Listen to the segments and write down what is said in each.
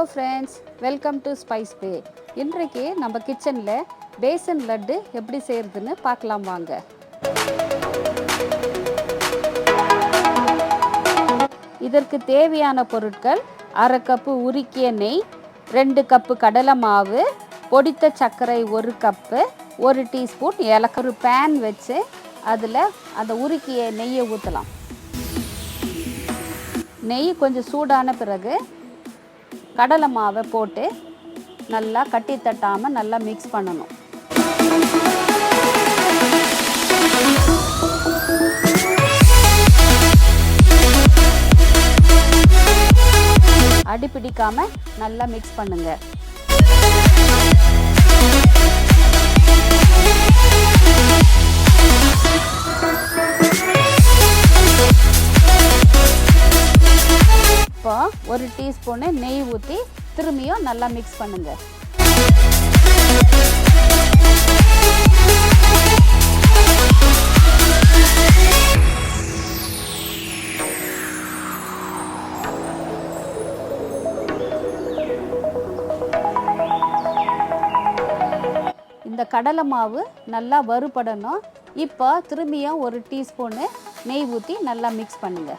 Friends, welcome to spice பே. இன்றைக்கு நம்ம கிச்சனில் பேசன் லட்டு எப்படி செய்கிறதுன்னு பார்க்கலாம் வாங்க. இதற்கு தேவையான பொருட்கள்: அரை கப்பு உருக்கிய நெய், 2 கப்பு கடலை மாவு, பொடித்த சர்க்கரை 1 கப்பு, 1 டீஸ்பூன் ஏலக்காய். ஒரு பேன் வச்சு அதில் அந்த உருக்கிய நெய்யை ஊற்றலாம். நெய் கொஞ்சம் சூடான பிறகு கடலை மாவை போட்டு நல்லா கட்டி தட்டாமல் நல்லா மிக்ஸ் பண்ணணும். அடி பிடிக்காம நல்லா மிக்ஸ் பண்ணுங்க. இப்போ 1 டீஸ்பூனு நெய் ஊற்றி திரும்பியும் நல்லா மிக்ஸ் பண்ணுங்க. இந்த கடலை மாவு நல்லா வறுபடணும். இப்போ திரும்பியும் 1 டீஸ்பூனு நெய் ஊற்றி நல்லா மிக்ஸ் பண்ணுங்க.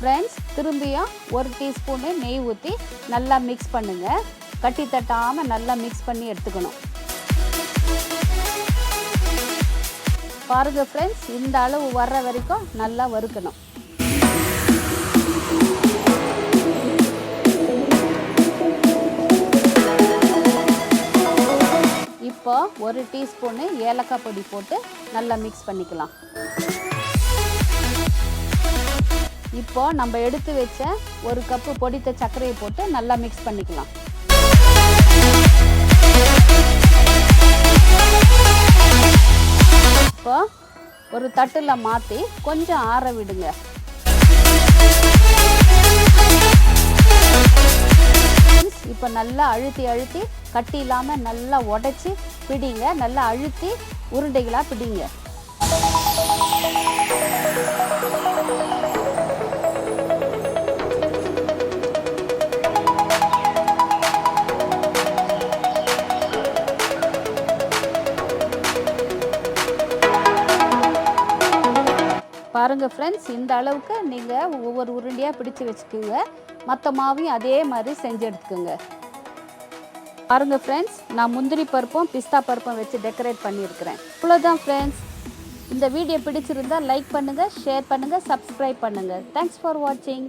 ஃப்ரெண்ட்ஸ், திரும்பியும் 1 டீஸ்பூனு நெய் ஊற்றி நல்லா மிக்ஸ் பண்ணுங்கள். கட்டி தட்டாமல் நல்லா மிக்ஸ் பண்ணி எடுத்துக்கணும். பாருங்கள் ஃப்ரெண்ட்ஸ், இந்த அளவு வர்ற வரைக்கும் நல்லா வறுக்கணும். இப்போ 1 டீஸ்பூனு ஏலக்காய் பொடி போட்டு நல்லா மிக்ஸ் பண்ணிக்கலாம். இப்போ நம்ம எடுத்து வச்ச 1 கப்பு பொடித்த சர்க்கரையை போட்டு நல்லா மிக்ஸ் பண்ணிக்கலாம். இப்போ ஒரு தட்டில் மாற்றி கொஞ்சம் ஆற விடுங்க. இப்போ நல்லா அழுத்தி அழுத்தி கட்டி இல்லாமல் நல்லா உடைச்சி பிடிங்க. நல்லா அழுத்தி உருண்டைகளாக பிடிங்க. பாருங்கள் ஃப்ரெண்ட்ஸ், இந்த அளவுக்கு நீங்கள் ஒவ்வொரு உருண்டையாக பிடிச்சி வச்சுக்கோங்க. மற்ற மாவையும் அதே மாதிரி செஞ்சு எடுத்துக்கோங்க. பாருங்கள் ஃப்ரெண்ட்ஸ், நான் முந்திரி பருப்பும் பிஸ்தா பருப்பும் வச்சு டெக்கரேட் பண்ணியிருக்கிறேன். இவ்வளோதான் ஃப்ரெண்ட்ஸ். இந்த வீடியோ பிடிச்சிருந்தால் லைக் பண்ணுங்கள், ஷேர் பண்ணுங்கள், சப்ஸ்கிரைப் பண்ணுங்கள். தேங்க்ஸ் ஃபார் வாட்சிங்.